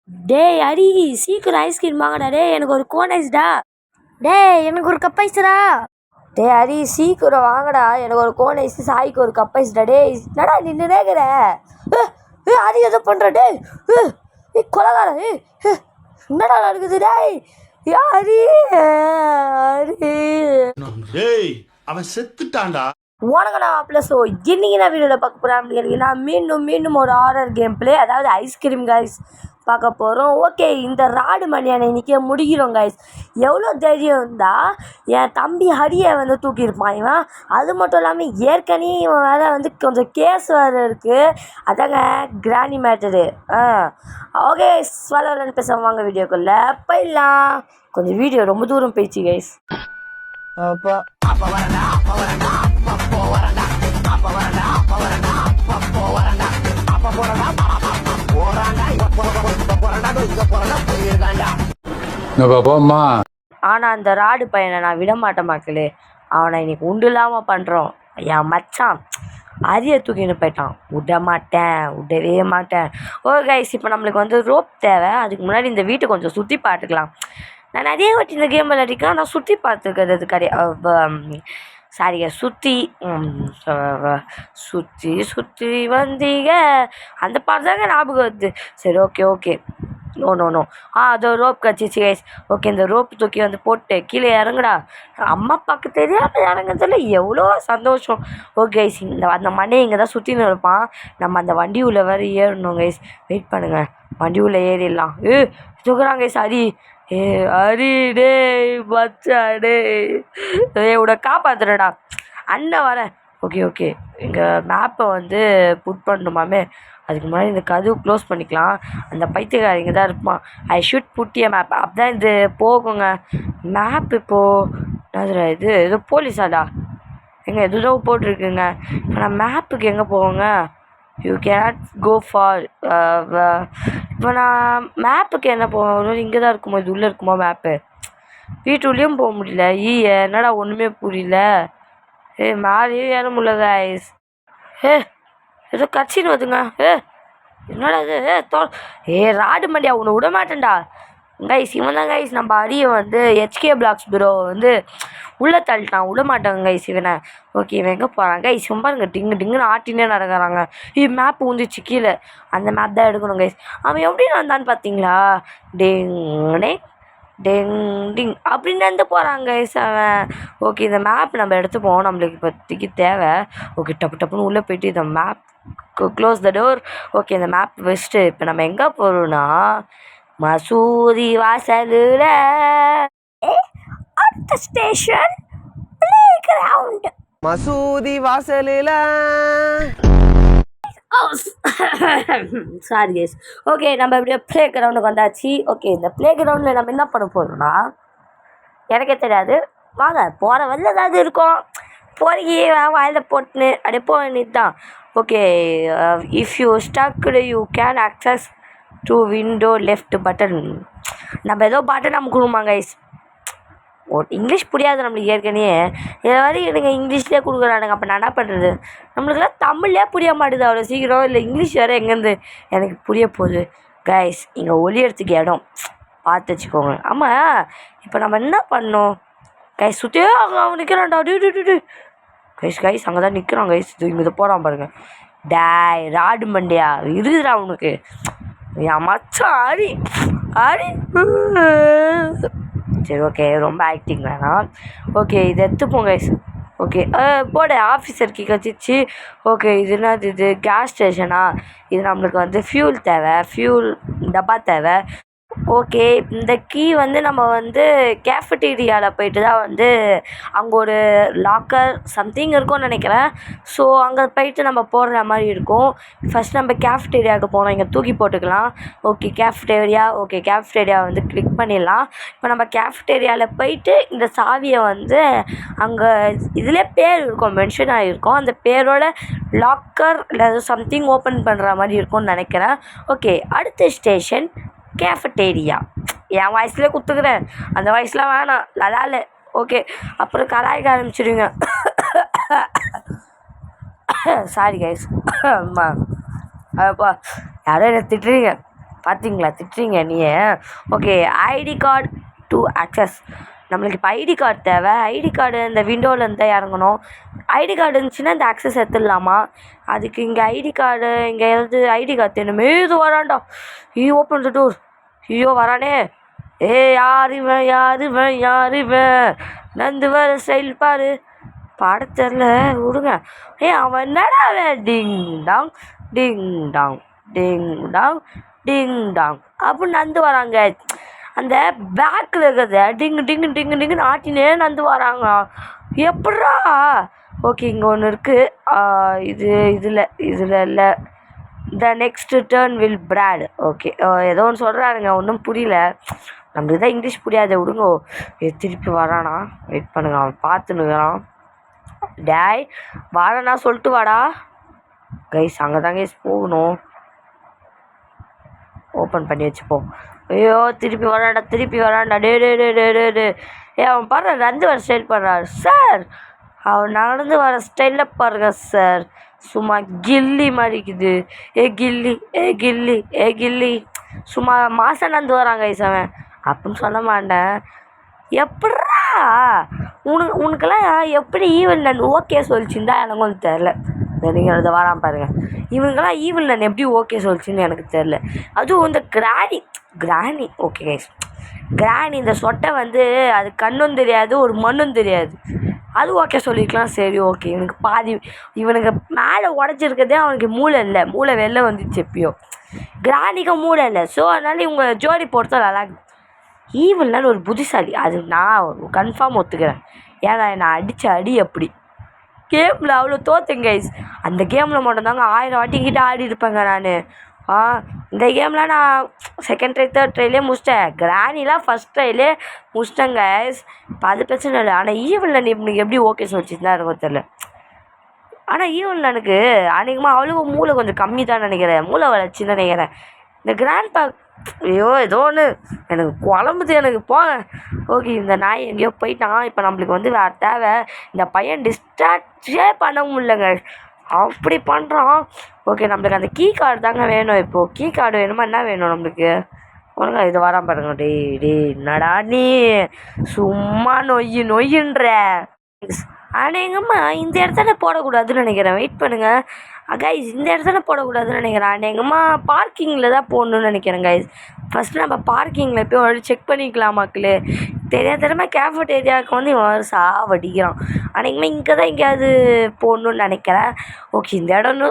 டேய் ஹரி, சீக்கிரம் ஐஸ்கிரீம் வாங்கடா. டேய் எனக்கு ஒரு கோன் ஐஸ்டா. டேய் எனக்கு ஒரு கப் ஐஸ்டா. டேய் ஹரி சீக்கிரம் வாங்கடா, எனக்கு ஒரு கோன் ஐஸ், சாய்க்கு ஒரு கப் ஐஸ்டா. டேய் என்னடா நின்றுனேக்கிற? ஹரி எதோ பண்ணுற? டேய் கொலகார, என்னடா நடக்குது? டேய் ஹரி ஹரி டேய் அவன் செத்துட்டான்டா. உனங்கண்ணா மாப்பிள்ள. ஸோ இன்னைக்கு நான் வீடியோவில் பார்க்க போகிறேன் அப்படின்னா மீண்டும் ஒரு ஹாரர் கேம் பிளே, அதாவது ஐஸ்கிரீம் கைஸ் பார்க்க போகிறோம். ஓகே, இந்த ராடு மணியான இன்றைக்கி முடிக்கிறோம் கைஸ். எவ்வளோ தைரியம் இருந்தால் என் தம்பி ஹரியை வந்து தூக்கியிருப்பான் இவன். அது மட்டும் இல்லாமல் ஏற்கனவே இவன் வேறு வந்து கொஞ்சம் கேஸ் வேறு இருக்குது. அதாங்க கிராணி மேட்டரு. ஓகே வளவலன்னு பேச வாங்க வீடியோக்குள்ளே போயிடலாம். கொஞ்சம் வீடியோ ரொம்ப தூரம் போயிடுச்சு கைஸ். அப்பா ஆனா அந்த ராடு பையனை நான் விட மாட்டேன் மக்களே. அவனை இன்னைக்கு உண்டு இல்லாம பண்றோம். என் மச்சான் அரிய தூக்கின்னு போயிட்டான். விடவே மாட்டேன். ஓ கைஸ், இப்போ நம்மளுக்கு வந்து ரோப் தேவை. அதுக்கு முன்னாடி இந்த வீட்டை கொஞ்சம் சுற்றி பார்த்துக்கலாம். நான் நிறைய வாட்டி இந்த கேம் விளையாடிக்கலாம். நான் சுற்றி பார்த்துக்கிறது கிடையாது. சாரிங்க, சுற்றி வந்தீங்க அந்த பாட்டு தாங்க ஞாபகம் வருது. சரி ஓகே நோ அதோ ரோப் கட்சிச்சு கைஸ். ஓகே, இந்த ரோப் தூக்கி வந்து போட்டு கீழே இறங்குடா. அம்மா அப்பாவுக்கு தெரியாமல் இறங்குறதுல எவ்வளோ சந்தோஷம். ஓகே கைஸ், அந்த மண்டையை இங்கே தான் சுற்றின்னு இருப்பான். நம்ம அந்த வண்டி உள்ள வேறு ஏறணும் கைஸ். வெயிட் பண்ணுங்கள், வண்டி உள்ள ஏறிடலாம். தூக்குறாங்க கைஸ். ஹரி டேய் மச்சா டேய் உட காப்பாத்துறடா அண்ணன் வரேன். ஓகே இங்கே மேப்பை வந்து புட் பண்ணணுமாமே. அதுக்கு முன்னாடி இந்த கதவு க்ளோஸ் பண்ணிக்கலாம். அந்த பைத்தியக்கார இங்கே தான் இருப்பான். ஐ ஷுட் புட்டிய மேப். அப்படிதான் இது போகுங்க மேப். இப்போது இது ஏதோ போலீஸாடா எங்கே எதுதோ போட்டிருக்குங்க. இப்போ நான் மேப்புக்கு எங்கே போவோங்க? You cannot go far. இப்போ நான் மேப்புக்கு என்ன போவேன்? இங்கே தான் இருக்குமோ, இது உள்ளே இருக்குமோ மேப்பு? வீட்டுள்ளேயும் போக முடியல. என்னடா ஒன்றுமே புரியல. மேலேயும் ஏற முடியல கைஸ். ஏதோ கட்சின்னு வருதுங்க. என்னடா இது? ராடு மண்டியா, உன்னை விட மாட்டேன்டா கைஸ். இவன் தான் கைஸ் நம்ம அரிய வந்து HK பிளாக்ஸ் ப்ரோ வந்து உள்ளே தள்ளிட்டான். விட மாட்டாங்க கைஸ் இவனை. ஓகே, இவன் எங்கே போகிறான் கைஸ்? இவன் பாருங்க டிங்குன்னு ஆட்டினே நடக்கிறாங்க. மேப் ஊந்துச்சு கீழே. அந்த மேப் தான் எடுக்கணும் கைஸ். அவன் எப்படி வந்தான்னு பார்த்தீங்களா? டிங் அப்படின்னு வந்து போகிறாங்க கைஸ் அவன். ஓகே, இந்த மேப் நம்ம எடுத்துப்போம். நம்மளுக்கு இப்போதைக்கு தேவை. ஓகே, டப்புன்னு உள்ளே போயிட்டு இந்த map close the door. Okay, இந்த மேப் வச்சுட்டு இப்போ நம்ம எங்கே போகிறோம்னா மசூதி வாசலில். அடுத்த ஸ்டேஷன் ப்ளே கிரவுண்ட். மசூதி வாசலில். Sorry case. ஓகே, நம்ம எப்படியோ ப்ளே கிரவுண்டுக்கு வந்தாச்சு. ஓகே, இந்த ப்ளே கிரவுண்டில் நம்ம என்ன பண்ண போகிறோம்னா எனக்கே தெரியாது. வாங்க போகிற வழியில் ஏதாவது இருக்கும். போகிறீங்க வாயில் போட்டுன்னு அப்படியே போக வேண்டியது தான். Okay, if you stuck you can access to window left button. நம்ம ஏதோ பட்டன் அமுக்கணுமா கைஸ்? இங்கிலீஷ் புரியாது நம்மளுக்கு ஏற்கனவே. இதை மாதிரி எனக்கு இங்கிலீஷ்லேயே கொடுக்குறானுங்க. அப்போ நான் என்ன பண்ணுறது? நம்மளுக்குலாம் தமிழ்லேயே புரிய மாட்டேது அவ்வளோ சீக்கிரம். இல்லை இங்கிலீஷ் வேறு எங்கேருந்து எனக்கு புரிய போகுது கைஸ்? இங்கே ஒளியறதுக்கு இடம் பார்த்து வச்சுக்கோங்க. ஆமாம், இப்போ நம்ம என்ன பண்ணோம் கைஸ்? சுற்றியே அவன் நிற்கிறான்டா. கைஸ் அங்கே தான் நிற்கிறான் கைஸ். இது இங்கே போகிறான் பாருங்கள். டேய் ராடு மண்டியா இருக்குதுடா அவனுக்கு. என் மச்சான் ஹரி. சரி ஓகே, ரொம்ப ஆக்டிங் வேணாம். ஓகே, இது எடுத்துப்போம் கைஸ். ஓகே, போட ஆஃபீஸருக்கு கச்சிச்சு. ஓகே, இது என்னது? இது கேஸ் ஸ்டேஷனா? இது நம்மளுக்கு வந்து ஃபியூல் தேவை. ஃபியூல் டப்பா தேவை. ஓகே, இந்த கீ வந்து நம்ம வந்து கேஃபட்டீரியாவில் போயிட்டு தான் வந்து அங்கே ஒரு லாக்கர் சம்திங் இருக்கும்னு நினைக்கிறேன். ஸோ அங்கே போயிட்டு நம்ம போடுற மாதிரி இருக்கும். ஃபஸ்ட் நம்ம கேஃபட்டீரியாவுக்கு போனோம். இங்கே தூக்கி போட்டுக்கலாம். ஓகே, கேஃபட்டேரியா வந்து கிளிக் பண்ணிடலாம். இப்போ நம்ம கேஃபட்டேரியாவில் போயிட்டு இந்த சாவியை வந்து அங்கே இதிலே பேர் இருக்கும், மென்ஷன் ஆகிருக்கும். அந்த பேரோட லாக்கர் இல்லை சம்திங் ஓப்பன் பண்ணுற மாதிரி இருக்கும்னு நினைக்கிறேன். ஓகே, அடுத்த ஸ்டேஷன் கேஃபட்டேரியா. என் வாய்ஸ்லேயே கொடுத்துக்கிறேன், அந்த வாய்ஸ்லாம் வேணாம், லலால. ஓகே, அப்புறம் கலாய்க்க ஆரம்பிச்சிடுங்க. Sorry guys. அப்பா யாரோ என்ன திட்டுறீங்க. பார்த்தீங்களா திட்டுறீங்க நீ. Okay, ID card to access. நம்மளுக்கு இப்போ ஐடி கார்டு தேவை. ஐடி கார்டு இந்த விண்டோவில் இருந்தால் இறங்கணும். ஐடி கார்டு இருந்துச்சுன்னா இந்த ஆக்சஸ் எடுத்துடலாமா? அதுக்கு இங்கே ஐடி கார்டு இங்கே எழுது ஐடி கார்டு தேணுமே. இது வரான்டா. Open the door. ஐயோ வரானே. யார் இவன் யார் இவன் யார் இவன்? நந்து வர ஸ்டைல் பாரு. பாட தெரில விடுங்க. அவன் என்னடா அவன்? டிங் டாங் டிங் டாங் டிங் டாங் டிங் டாங் அப்படின்னு நந்து வராங்க. அந்த பேக்கில் இருக்கிறத டிங்கு டிங்கு டிங்கு டிங்குன்னு ஆட்டினே நந்து வராங்க. எப்பட்றா? ஓகே, இங்கே ஒன்று இருக்குது. இதில் இல்லை. The next turn will broad. Okay, ஏதோ ஒன்று சொல்கிறாருங்க, ஒன்றும் புரியல. நம்மளுக்கு தான் இங்கிலீஷ் புரியாது, விடுங்கோ. திருப்பி வரானா? வெயிட் பண்ணுங்க, அவன் பார்த்துன்னுக்குறான். டேய் வாடா சொல்லிட்டு வாடா. கைஸ் அங்கே தான் கைஸ் போகணும். ஓப்பன் பண்ணி வச்சுப்போம். ஐயோ திருப்பி வரான்டா. டே அவன் பாரு நடந்து வர ஸ்டைல் பண்ணுறாரு சார். அவன் நடந்து வர ஸ்டைலில் பாருங்க சார், சும்மா கில்லி மாதிரிக்குது. கில்லி சும்மா மாதம் நடந்து வராங்க கைஸ் அவன் அப்படின்னு சொல்ல மாட்டேன். எப்பட்றா உனக்கெல்லாம் எப்படி ஈவன் நான் ஓகே சொல்லிச்சுன்னு தான் எனக்கு ஒன்றும் தெரில. நீங்கள் அதை வராமல் பாருங்கள். இவனுங்கெல்லாம் ஈவன் நான் எப்படி ஓகே சொல்லிச்சுன்னு எனக்கு தெரில. அதுவும் இந்த கிராணி ஓகே கைஸ், கிராணி இந்த சொட்டை வந்து அது கண்ணும் தெரியாது ஒரு மண்ணும் தெரியாது. அது ஓகே சொல்லிக்கலாம். சரி ஓகே, இவனுக்கு மேலே உடச்சிருக்கதே அவனுக்கு மூளை இல்லை. மூளை வெளில வந்துச்சு எப்பயோ. கிராணிக்கு மூளை இல்லை. ஸோ அதனால இவங்க ஜோடி போடுறத நல்லா ஈவன்லாம் ஒரு புத்திசாலி. அது நான் கன்ஃபார்ம் ஒத்துக்கிறேன். ஏன்னா நான் அடித்த அடி அப்படி கேமில் அவ்வளோ தோற்றுங்க கைஸ். அந்த கேமில் மட்டும்தாங்க 1000 வாட்டி கிட்ட ஆடி இருப்பேங்க நான். இந்த கேமில் நான் செகண்ட் ட்ரை தேர்ட் ட்ரைலே முடிச்சிட்டேன். கிராணிலாம் ஃபஸ்ட் ட்ரைலே முடிச்சிட்டேங்க கைஸ். இப்போ அது பிரச்சனை இல்லை. ஆனால் ஈவனில் நீ எப்படி ஓகே சொல்லிச்சுன்னு தான் எனக்கு தெரில. ஆனால் ஈவனில் எனக்கு அநேகமாக அவ்வளோ மூளை கொஞ்சம் கம்மி தான் நினைக்கிறேன். மூளை வளர்ச்சின்னு நினைக்கிறேன். இந்த கிராண்ட் பேக் ஐயோ ஏதோ ஒன்று எனக்கு குழம்புது எனக்கு போங்க. ஓகே, இந்த நாய் எங்கேயோ போயிட்டான். இப்போ நம்மளுக்கு வந்து வேறு தேவை. இந்த பையன் டிஸ்ட்ராக்டே பண்ண முடியலங்க, அப்படி பண்ணுறான். ஓகே, நம்மளுக்கு அந்த கீ கார்டு தாங்க வேணும். இப்போது கீ கார்டு வேணுமா? என்ன வேணும் நம்மளுக்கு? ஒழுங்கா இது வராமல் பாருங்க. டே என்னடா நீ சும்மா நொய்யுன்ற. அநேகமாக இந்த இடத்துல போடக்கூடாதுன்னு நினைக்கிறேன். வெயிட் பண்ணுங்கள் கைஸ், இந்த இடத்துல போடக்கூடாதுன்னு நினைக்கிறேன். அநேகமாக பார்க்கிங்கில் தான் போடணுன்னு நினைக்கிறேன் கைஸ். ஃபஸ்ட்டு நம்ம பார்க்கிங்கில் போய் ஒரு செக் பண்ணிக்கலாம் மக்களே. தெரியாம கேஃபட்டேரியாவுக்கு வந்து இவன் சாவடிக்கிறான். அநேகமாக இங்கே தான் எங்கேயாவது போடணுன்னு நினைக்கிறேன். ஓகே, இந்த இடம்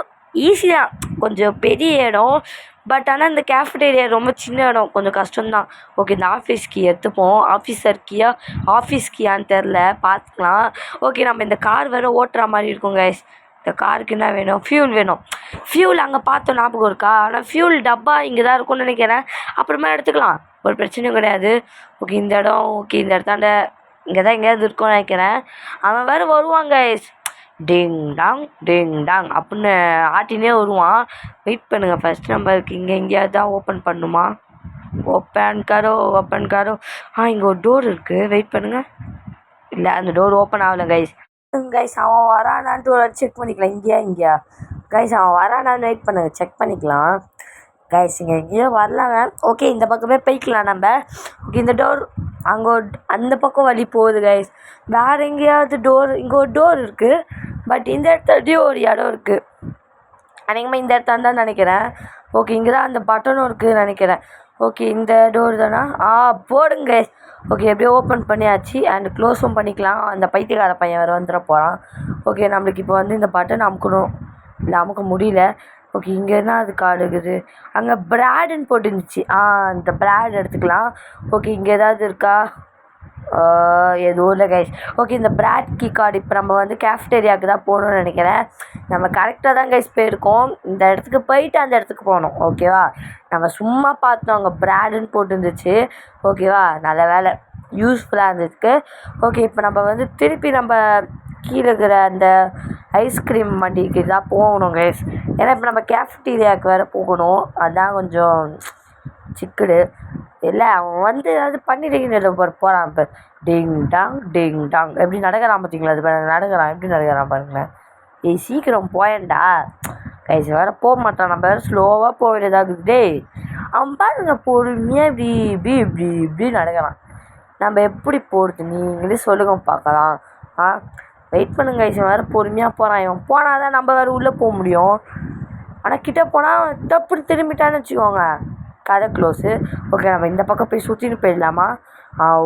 ஈஸி தான், கொஞ்சம் பெரிய இடம். பட் ஆனால் இந்த கேஃபட்டேரியா ரொம்ப சின்ன இடம், கொஞ்சம் கஷ்டம்தான். ஓகே, இந்த ஆஃபீஸ் கீ எடுத்துப்போம். ஆஃபீஸ் கீயான்னு தெரில, பார்த்துக்கலாம். ஓகே, நம்ம இந்த கார் வேறு ஓட்டுற மாதிரி இருக்கும் கைஸ். இந்த காருக்கு என்ன வேணும்? ஃபியூல் வேணும். ஃபியூல் அங்கே பார்த்தோம், ஞாபகம் இருக்கா? ஆனால் ஃபியூல் டப்பா இங்கே தான் இருக்கும்னு நினைக்கிறேன். அப்புறமா எடுத்துக்கலாம், ஒரு பிரச்சனையும் கிடையாது. ஓகே, இந்த இடம் ஓகே, இந்த இடத்தாண்ட இங்கே தான் எங்கேயாவது இருக்கும்னு நினைக்கிறேன். அவன் வேறு வருவாங்க கைஸ். டிங் டாங் அப்படின்னு ஆட்டினே வருவான். வெயிட் பண்ணுங்கள், ஃபஸ்ட் நம்பருக்கு இங்கே எங்கேயாவது தான் ஓப்பன் பண்ணுமா? ஓப்பன் காரோ. இங்கே ஒரு டோர் இருக்குது, வெயிட் பண்ணுங்கள். இல்லை, அந்த டோர் ஓப்பன் ஆகலை கைஸ். அவன் வரானான்ட்டு ஒரு செக் பண்ணிக்கலாம். இங்கேயா கைஸ், அவன் வரானான்னு வெயிட் பண்ணுங்கள், செக் பண்ணிக்கலாம் கைஸ். இங்கே எங்கேயோ வரலாங்க. ஓகே, இந்த பக்கமே போய்க்கலாம் நம்ம. ஓகே, இந்த டோர் அங்கே அந்த பக்கம் வழி போகுது கைஸ். வேறு எங்கேயாவது டோர்? இங்கே ஒரு டோர் இருக்குது. பட் இந்த இடத்துலையும் ஒரு இடம் இருக்குது. அநேகமாக இந்த இடத்தான் தான் நினைக்கிறேன். ஓகே, இங்கே தான் அந்த பட்டனும் இருக்குதுன்னு நினைக்கிறேன். ஓகே, இந்த டோர் தானா? போடுங்க கைஸ். ஓகே, எப்படியோ ஓப்பன் பண்ணியாச்சு அண்ட் க்ளோஸும் பண்ணிக்கலாம். அந்த பைத்தியக்கார பையன் வேறு வந்துட போகிறான். ஓகே, நம்மளுக்கு இப்போ வந்து இந்த பட்டன் அமுக்கணும். இல்லை, அமுக்க முடியல. ஓகே, இங்கே என்ன அது கார்டு இருக்குது? அங்கே பிராடுன்னு போட்டுருந்துச்சு. இந்த பிராட் எடுத்துக்கலாம். ஓகே, இங்கே ஏதாவது இருக்கா? எதுவும் இல்லை கைஸ். ஓகே, இந்த பிராட் கீ கார்டு இப்போ நம்ம வந்து கேஃப்டேரியாவுக்கு தான் போகணுன்னு நினைக்கிறேன். நம்ம கரெக்டாக தான் கைஸ் போயிருக்கோம். இந்த இடத்துக்கு போயிட்டு அந்த இடத்துக்கு போகணும். ஓகேவா? நம்ம சும்மா பார்த்தோம், அங்கே பிராடுன்னு போட்டுருந்துச்சு. ஓகேவா? நல்ல வேலை, யூஸ்ஃபுல்லாக இருந்ததுக்கு. ஓகே, இப்போ நம்ம வந்து திருப்பி நம்ம கீழே இருக்கிற அந்த ஐஸ்கிரீம் வண்டிக்கு தான் போகணும் கைஸ். ஏன்னா இப்போ நம்ம கேஃப்டீரியாவுக்கு வேறு போகணும். அதுதான் கொஞ்சம் சிக்கடு. இல்லை, அவன் வந்து ஏதாவது பண்ணிட்டு போகிறான். இப்போ டிங் டாங் எப்படி நடக்கிறான் பார்த்தீங்களா? அது நடக்கிறான், எப்படி நடக்கிறான் பாருங்களேன். சீக்கிரம் போயேன்டா கைஸ். வேறு போக மாட்டான், நம்ம வேறு ஸ்லோவாக போக வேண்டியதாகுது. அவன் பாருங்க பொறுமையாக இப்படி இப்படி இப்படி இப்படி நடக்கிறான். நம்ம எப்படி போகிறது நீங்களே சொல்லுங்க பார்க்கலாம். வெயிட் பண்ணுங்க இவன் வேறு பொறுமையாக போகிறான். இவன் போனால் தான் நம்ம வேறு உள்ளே போக முடியும். ஆனால் கிட்டே போனால் தப்புன்னு திரும்பிட்டான்னு வச்சுக்கோங்க, கதை க்ளோஸு. ஓகே, நம்ம இந்த பக்கம் போய் சுற்றின்னு போயிடலாமா?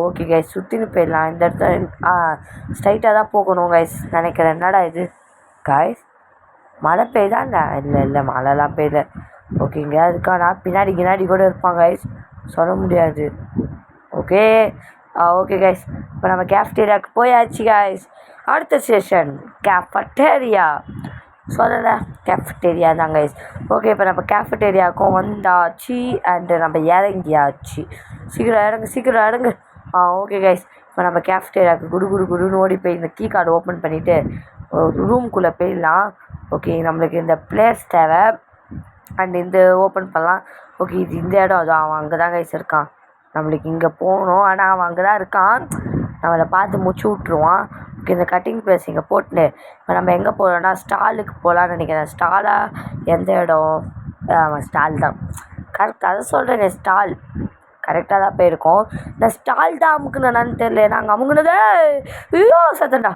ஓகே கைஸ், சுற்றின்னு போயிடலாம். இந்த இடத்துல ஸ்ட்ரைட்டாக தான் போகணும் கைஸ் நினைக்கிறேன். என்னடா இது கைஸ், மழை பெய்யுதாண்டா? இல்லை மழைலாம் பெய்யல. ஓகேங்க, அதுக்கான பின்னாடி கூட இருப்பாங்க கைஸ், சொல்ல முடியாது. ஓகே ஓகே கைஸ், இப்போ நம்ம கேஃப்டேரியாவுக்கு போயாச்சு கைஸ். அடுத்த ஸ்டேஷன் கேஃபட்டேரியா. சொல்லலை, கேஃபட்டேரியா தான் கைஸ். ஓகே, இப்போ நம்ம கேஃபட்டேரியாவுக்கும் வந்தாச்சு அண்டு நம்ம இறங்கியாச்சு. சீக்கிரம் இறங்கு. ஓகே கைஸ், இப்போ நம்ம கேஃபட்டேரியாவுக்கு குடுன்னு ஓடி போய் இந்த கீ கார்டு ஓப்பன் பண்ணிவிட்டு ரூம்குள்ளே போயிடலாம். ஓகே, நம்மளுக்கு இந்த பிளேஸ் தேவை அண்ட் இந்த ஓப்பன் பண்ணலாம். ஓகே, இது இந்த இடம் அது அவன் அங்கே தான் கைஸ் இருக்கான். நம்மளுக்கு இங்கே போகணும், ஆனால் அவன் அங்கே தான் இருக்கான். நம்மளை பார்த்து முடிச்சு விட்ருவான். ஓகே, இந்த கட்டிங் ப்ளேஸ் இங்கே போட்டுன்னு இப்போ நம்ம எங்கே போகிறோன்னா ஸ்டாலுக்கு போகலான்னு நினைக்கிறேன். ஸ்டாலா எந்த இடம்? அவன் ஸ்டால் தான் கரெக்ட், அதை சொல்கிறேன். ஸ்டால் கரெக்டாக தான் போயிருக்கோம். இந்த ஸ்டால் தான் அமுக்குனான்னு தெரியல. நாங்கள் அமுக்குனதே ஐயோ சுத்தண்டா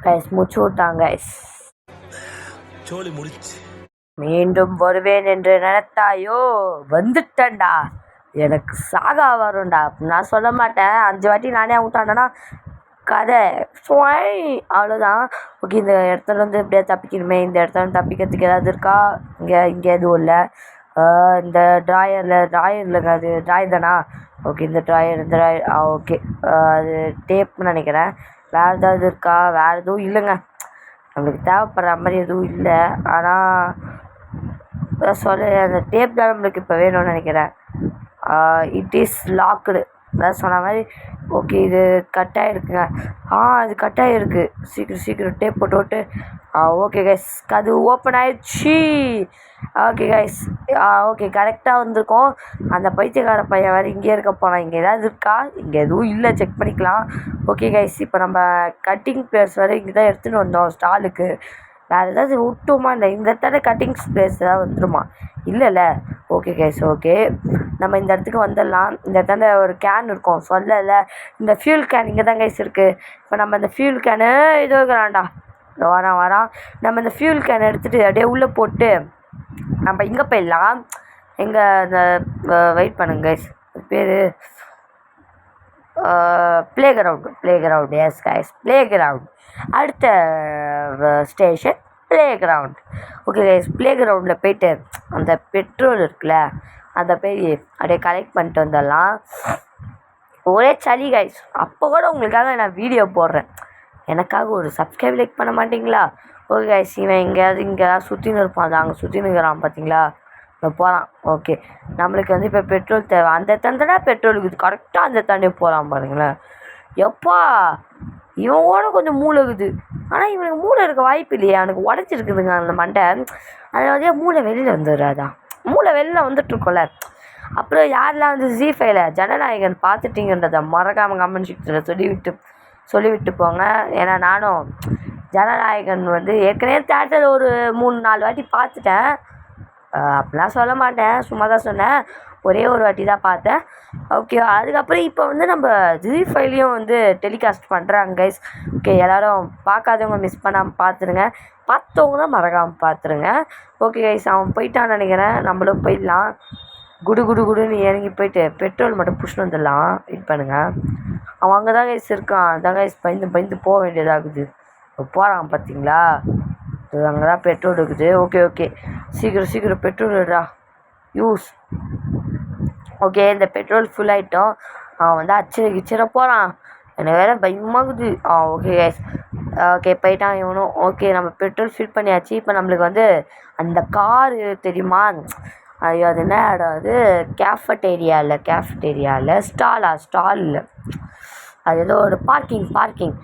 கைஸ், முடிச்சு விட்டாங்க கைஸ். சோலி முடிச்சு. மீண்டும் வருவேன் என்று நினைத்தாயோ? வந்துட்டேன்டா, எனக்கு சாகா வரும்டா. நான் சொல்ல மாட்டேன். 5 வாட்டி நானே விட்டாண்டேன்னா கதை அவ்வளோதான். ஓகே, இந்த இடத்துல வந்து எப்படியா தப்பிக்கணுமே. இந்த இடத்துல தப்பிக்கிறதுக்கு ஏதாவது இருக்கா? இங்கே எதுவும் இல்லை. இந்த ட்ராயருங்க, அது ட்ராயர் தானா? ஓகே, இந்த ட்ராயர் ஓகே, அது டேப்னு நினைக்கிறேன். வேறு ஏதாவது இருக்கா? வேறு எதுவும் இல்லைங்க, நம்மளுக்கு தேவைப்படுற மாதிரி எதுவும் இல்லை. ஆனால் அந்த டேப் தான் நம்மளுக்கு இப்போ வேணும்னு நினைக்கிறேன். இட் இஸ் லாக்குடு, அதான் சொன்ன மாதிரி. ஓகே, இது கட்டாக இருக்குங்க. இது கட்டாக இருக்குது. சீக்கிரம் டேப் போட்டு ஓகே கைஸ், அது ஓப்பன் ஆயிடுச்சு. ஓகே கைஸ், ஓகே கரெக்டாக வந்திருக்கோம். அந்த பைத்தியக்கார பையன் வேறு இங்கே இருக்க போனால் இங்கே ஏதாவது இருக்கா? இங்கே எதுவும் இல்லை, செக் பண்ணிக்கலாம். ஓகே கைஸ், இப்போ நம்ம கட்டிங் பிளேஸ் வேறு இங்கே தான் எடுத்துகிட்டு வந்தோம் ஸ்டாலுக்கு. வேறு ஏதாவது விட்டோமா? இல்லை இந்த இடத்துல கட்டிங் பிளேஸ் ஏதாவது வந்துடுமா? இல்லைல்ல. ஓகே கைஸ், ஓகே நம்ம இந்த இடத்துக்கு வந்துடலாம். இந்த இடத்துல ஒரு கேன் இருக்கும், சொல்லலை. இந்த ஃபியூல் கேன் இங்கே தான் கைஸ் இருக்குது. இப்போ நம்ம இந்த ஃபியூல் கேனு இது வைக்கலாம்டா. வரான். நம்ம இந்த ஃபியூல் கேன் எடுத்துகிட்டு அப்படியே உள்ளே போட்டு நம்ம இங்கே போயிடலாம். எங்கே இந்த வெயிட் பண்ணுங்க கைஸ், பேர் playground. Yes guys, playground. அடுத்த station playground. Okay guys, ப்ளே கிரவுண்டில் போய்ட்டு அந்த பெட்ரோல் இருக்குல்ல, அதை போய் அப்படியே கலெக்ட் பண்ணிட்டு வந்துடலாம். ஒரே சளி கைஸ், அப்போ கூட உங்களுக்காக நான் வீடியோ போடுறேன். எனக்காக ஒரு சப்ஸ்கிரைப் லைக் பண்ண மாட்டிங்களா? ஓகே கைஸ், இவன் இங்கேயாவது சுற்றின்னு இருப்பான். அது அங்கே சுற்றின்னு இருக்கிறான் பார்த்தீங்களா? இப்போ போகிறான். ஓகே, நம்மளுக்கு வந்து இப்போ பெட்ரோல் தேவை. அந்த தண்டனா பெட்ரோலுக்கு இது கரெக்டாக அந்த தாண்டி போகலாம் பாருங்களேன். எப்பா இவனோட கொஞ்சம் மூளை இருக்குது, ஆனால் இவனுக்கு மூளை இருக்க வாய்ப்பு இல்லையே. அவனுக்கு உடச்சிருக்குதுங்க அந்த மண்டை. அதில் வந்து மூளை வெளியில் வந்துடுறாதான். மூளை வெளியில் வந்துட்டுருக்கோம்ல. அப்புறம் யாரெல்லாம் வந்து ஜி5ல ஜனநாயகன் பார்த்துட்டிங்கன்றதை மறக்காமல் கமெண்ட் செக்ஷனில் சொல்லிவிட்டு போங்க. ஏன்னா நானும் ஜனநாயகன் வந்து ஏற்கனவே தேட்டரில் ஒரு 3-4 வாட்டி பார்த்துட்டேன். அப்படிலாம் சொல்ல மாட்டேன், சும்மா தான் சொன்னேன். ஒரே ஒரு வாட்டி தான் பார்த்தேன். ஓகே, அதுக்கப்புறம் இப்போ வந்து நம்ம ஜி5லையும் வந்து டெலிகாஸ்ட் பண்ணுறாங்க கைஸ். ஓகே, எல்லோரும் பார்க்காதவங்க மிஸ் பண்ணாமல் பார்த்துருங்க, பார்த்தவங்க மறக்காமல் பார்த்துருங்க. ஓகே கைஸ், அவன் போயிட்டான்னு நினைக்கிறேன். நம்மளும் போயிடலாம். குடுன்னு இறங்கி போயிட்டு பெட்ரோல் மட்டும் புஷ்னு வந்துடலாம். வெயிட் பண்ணுங்கள், அவன் அங்கே தான் கைஸ் இருக்கான். அதான் கைஸ் பயந்து போக வேண்டியதாகுது. போகிறான் பார்த்தீங்களா? அங்கே தான் பெட்ரோல் இருக்குது. ஓகே சீக்கிரம் பெட்ரோல் எடுறா யூஸ். ஓகே, இந்த பெட்ரோல் ஃபுல் ஆகிட்டோம். அவன் வந்து அச்சிர போகிறான். எனக்கு வேறு பயமாகுது. ஓகே கைஸ், ஓகே போயிட்டான் இவனும். ஓகே, நம்ம பெட்ரோல் ஃபில் பண்ணியாச்சு. இப்போ நம்மளுக்கு வந்து அந்த காரு தெரியுமா? ஐயோ, அது என்ன இடம்? அது கேஃபட்டேரியாவில் ஸ்டாலில் அது ஏதோ ஒரு பார்க்கிங்.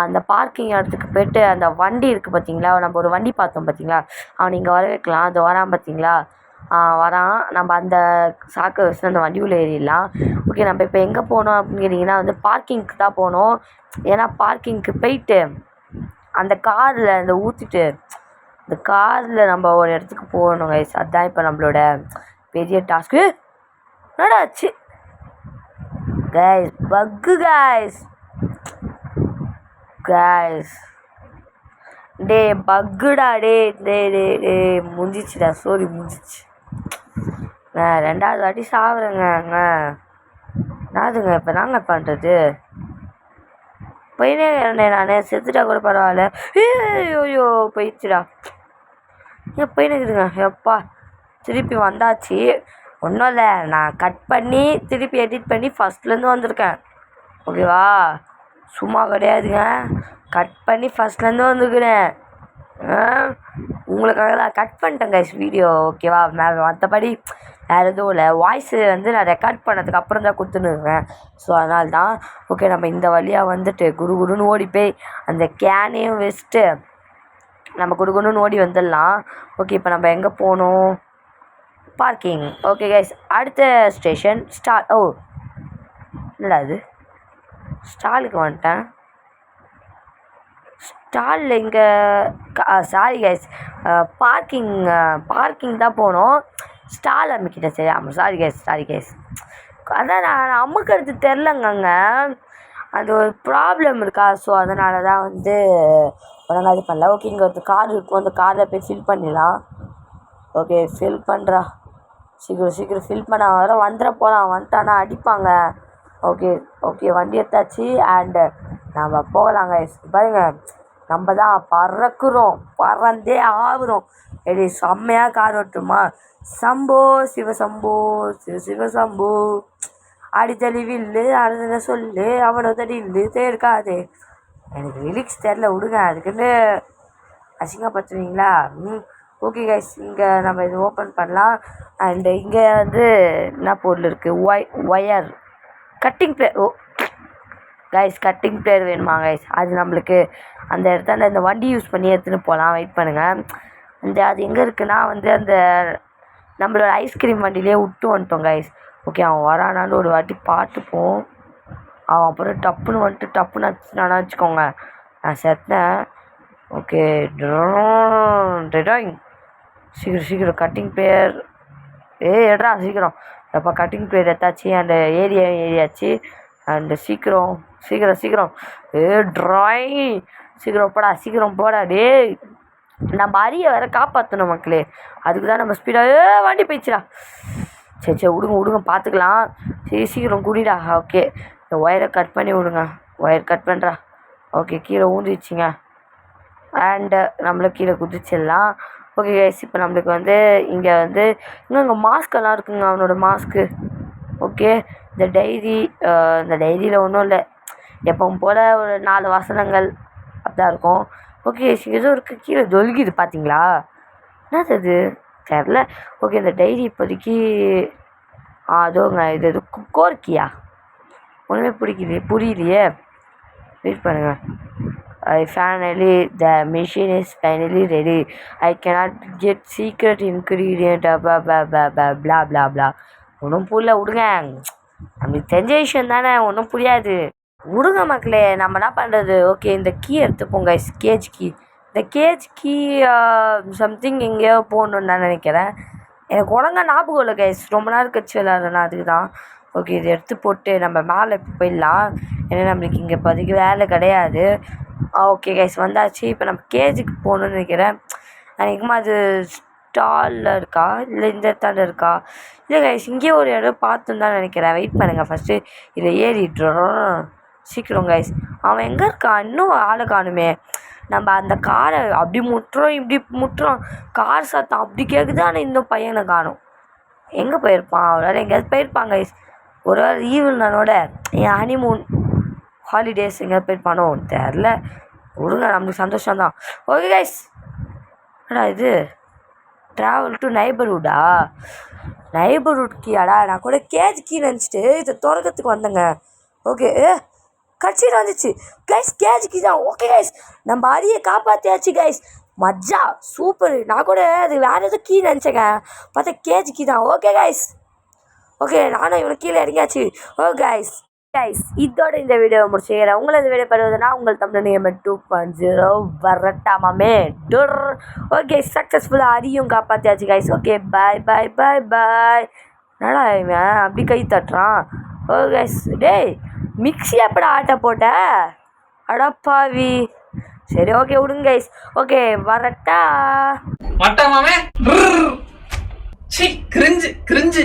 அந்த பார்க்கிங் இடத்துக்கு போய்ட்டு அந்த வண்டி இருக்குது பார்த்தீங்களா? நம்ம ஒரு வண்டி பார்த்தோம் பார்த்தீங்களா? அவனை இங்கே வர வைக்கலாம். அது வரான் பார்த்தீங்களா? வரான். நம்ம அந்த சாக்கை வச்சு அந்த வண்டி உள்ள ஏறிடலாம். ஓகே, நம்ம இப்போ எங்கே போகணும் அப்படின்னு கேட்டிங்கன்னா வந்து பார்க்கிங்க்கு தான் போகணும். ஏன்னா பார்க்கிங்க்கு போயிட்டு அந்த காரில் அந்த ஊற்றிட்டு இந்த காரில் நம்ம ஒரு இடத்துக்கு போகணும் கைஸ். அதுதான் இப்போ நம்மளோட பெரிய டாஸ்க்கு. என்னடா ஆச்சு கைஸ்? பக்கு கைஸ். டே பக்குடா. டே முடிஞ்சிச்சுடா. சோரி முடிஞ்சிச்சு. 2வது வாட்டி சாப்பிட்றேங்க. என்னதுங்க இப்போ நாங்கள் பண்ணுறது? போயினே இருந்தேன் நான். செத்துட்டா கூட பரவாயில்ல. ஐயோ போயிடுச்சுடா. ஏன் போயினுக்குதுங்க? எப்பா திருப்பி வந்தாச்சு. ஒன்றும் இல்லை, நான் கட் பண்ணி திருப்பி எடிட் பண்ணி ஃபஸ்ட்லேருந்து வந்திருக்கேன். ஓகேவா? சும்மா கிடையாதுங்க. கட் பண்ணி ஃபஸ்ட்லேருந்து வந்துருக்கிறேன். உங்களுக்காக தான் கட் பண்ணிட்டேன் கைஸ் வீடியோ. ஓகேவா? மற்றபடி வேறு எதுவும் இல்லை. வாய்ஸு வந்து நான் ரெக்கார்ட் பண்ணதுக்கு அப்புறம் தான் கொடுத்துன்னுருக்கேன். ஸோ அதனால தான். ஓகே, நம்ம இந்த வழியாக வந்துட்டு குடுன்னு ஓடி போய் அந்த கேனையும் வச்சுட்டு நம்ம குடுன்னு ஓடி வந்துடலாம். ஓகே, இப்போ நம்ம எங்கே போகணும்? பார்க்கிங். ஓகே கைஸ், அடுத்த ஸ்டேஷன் ஸ்டால். ஓ இல்லைடா, அது ஸ்டாலுக்கு வந்துட்டேன். ஸ்டாலில் இங்கே சாரி கைஸ், பார்க்கிங் தான் போகணும். ஸ்டால் அமுக்கிட்டேன். சரி, ஆமாம், சாரி கைஸ். அதான் நான் அமுக்கிறது தெரிலங்க. அது ஒரு ப்ராப்ளம் இருக்கா. ஸோ அதனால தான் வந்து ஒழுங்காக இது பண்ணல. ஓகே, இங்கே ஒரு கார் இருக்கும். அந்த காரில் போய் ஃபில் பண்ணிடலாம். ஓகே, ஃபில் பண்ணுறா. சீக்கிரம் ஃபில் பண்ண வந்துட போகிறான். வந்துட்டானா அடிப்பாங்க. ஓகே வண்டி எடுத்தாச்சு. அண்டு நம்ம போகலாங்க. பாருங்க, நம்ம தான் பறந்தே ஆகுறோம். எடி செம்மையாக கார் ஓட்டுமா? சம்போ சிவசம்போ சிவசம்போ அடித்தடி வில்லு அழுத சொல்லு அவனோதடி இல்லு தேர்க்காது. எனக்கு லிரிக்ஸ் தெரில, விடுங்க. அதுக்குன்னு அசிங்கப்படுத்துவீங்களா? ஓகே கைஸ், இங்கே நம்ம இது ஓப்பன் பண்ணலாம். அண்டு இங்கே வந்து என்ன பொருள் இருக்குது? Wire cutting plier. ஓ கைஸ், கட்டிங் பிளேயர் வேணுமா கைஸ்? அது நம்மளுக்கு அந்த இடத்துல இந்த வண்டி யூஸ் பண்ணி எடுத்துன்னு போகலாம். வெயிட் பண்ணுங்கள். அது எங்கே இருக்குன்னா வந்து அந்த நம்மளோட ஐஸ்கிரீம் வண்டியிலே விட்டு வந்துட்டோம் கைஸ். ஓகே, அவன் வரானான்னு ஒரு வாட்டி பார்த்துப்போம். அவன் அப்புறம் டப்புன்னு அடிச்சுனானா வச்சுக்கோங்க, நான் செத்தேன். Okay, drawing. சீக்கிரம் கட்டிங் பிளேயர். எடுறா சீக்கிரம். எப்போ கட்டிங் பிளேயர் எடுத்தாச்சு. அந்த ஏரியாச்சு. அண்டு சீக்கிரம் ட்ராயிங். சீக்கிரம் போடா டே. நம்ம அரிய வேற காப்பாற்றணும் மக்களே. அதுக்கு தான் நம்ம ஸ்பீடாக வண்டி போயிடுச்சுடா. சரி விடுங்க பார்த்துக்கலாம். சீக்கிரம் குடிடா. ஓகே, இந்த ஒயரை கட் பண்ணி விடுங்க. ஒயர் கட் பண்ணுறா. ஓகே, கீழே ஊந்திடுச்சிங்க. அண்டு நம்மளும் கீழே குதிச்சிடலாம். ஓகே கைஸ், இப்போ நம்மளுக்கு வந்து இங்கே வந்து இங்கே மாஸ்கெல்லாம் இருக்குங்க. அவனோட மாஸ்க்கு. ஓகே, இந்த டைரியில் ஒன்றும் இல்லை, எப்பவும் போல் ஒரு 4 வசனங்கள் அப்படிதான் இருக்கும். ஓகே, ஏதோ இருக்குது கீழே தொல்கிது பார்த்தீங்களா? என்னது அது தெரில. ஓகே, இந்த டைரி இப்போதைக்கு அதோங்க இது கோர்க்கியா? ஒன்றுமே புரியலையே. வெயிட் பண்ணுங்கள். the machine is finally ready. I cannot get secret ingredient blah blah blah. ஒன்றும் புரியல, விடுங்க. நம்மளுக்கு தெரிஞ்ச விஷயம் தானே, ஒன்றும் புரியாது. விடுங்க மக்களே, நம்ம என்ன பண்ணுறது? ஓகே, இந்த கீ எடுத்துப்போங்க. Cage key. இந்த கேஜ் கீ சம்திங் எங்கேயோ போகணுன்னு தான் நினைக்கிறேன். எனக்கு ஒழுங்கா ஞாபகம் இல்லை கைஸ், ரொம்ப நேரம் கழிச்சு விளாட்றேன்னா அதுக்கு தான். ஓகே, இது எடுத்து போட்டு நம்ம மேலே போயிடலாம். ஏன்னா நம்மளுக்கு இங்கே இப்போதைக்கு வேலை கிடையாது. ஓகே கைஸ், வந்தாச்சு. இப்போ நம்ம கேஜுக்கு போகணுன்னு நினைக்கிறேன். அன்றைக்குமா அது ஸ்டாலில் இருக்கா இல்லை இந்த இடத்தாண்ட இருக்கா? இல்லை கைஸ், இங்கேயே ஒரு இடம் பார்த்துன்னு தான் நினைக்கிறேன். வெயிட் பண்ணுங்கள், ஃபஸ்ட்டு இதை ஏறிடுறோம். சீக்கிரம் கைஸ். அவன் எங்கே இருக்கான்? இன்னும் ஆளை காணுமே. நம்ம அந்த காரை அப்படி முட்டுறோம் இப்படி முட்டுறோம், கார் சத்தம் அப்படி கேட்குது. ஆனால் இன்னும் பையனை காணும். எங்கே போயிருப்பான்? அவரால் எங்கேயாவது போயிருப்பாங்க கைஸ். ஒரு வேளை ஈவில்னானோட என் ஹனிமூன் ஹாலிடேஸ் எங்கேயாவது போயிருப்பானோ தெரில. விடுங்க, நம்மளுக்கு சந்தோஷம்தான். ஓகே கைஸ், என்னடா இது? ட்ராவல் டு நைபர்ஹுட் கீயாடா? நான் கூட கேஜ் கீ நினச்சிட்டு இதை திறக்கிறதுக்கு வந்தேங்க. ஓகே, கட்சியில் வந்துச்சு கைஸ். கேஜ் கீ தான். ஓகே கைஸ், நம்ம அரியை காப்பாற்றியாச்சு கைஸ். மஜ்ஜா, சூப்பர். நான் கூட அது வேறு எதுவும் கீ நினச்சேங்க, பார்த்தா கேஜ் கீ தான். ஓகே கைஸ், ஓகே நானும் இவனை கீழே இறங்கியாச்சு. ஓ கைஸ், கைஸ் இதோட இந்த வீடியோ முடிச்சுக்கிறேன். உங்களது வீடியோ பெறுவதுனா உங்கள் தமிழ் நியமன் 2.0 வரட்டாமே டொர். ஓகே சக்ஸஸ்ஃபுல்லாக அதையும் காப்பாற்றியாச்சு கைஸ். ஓகே பாய் பாய் பாய் பாய். என்னடா இவன் அப்படி கை தட்டுறான்? ஓ கைஸ் டேய் மிக்ஸி எப்படா ஆட்ட போட்ட? அடப்பாவி. சரி ஓகே விடுங்க கைஸ். ஓகே வரட்டா. மட்டமாமே கிரிஞ்சு கிரிஞ்சு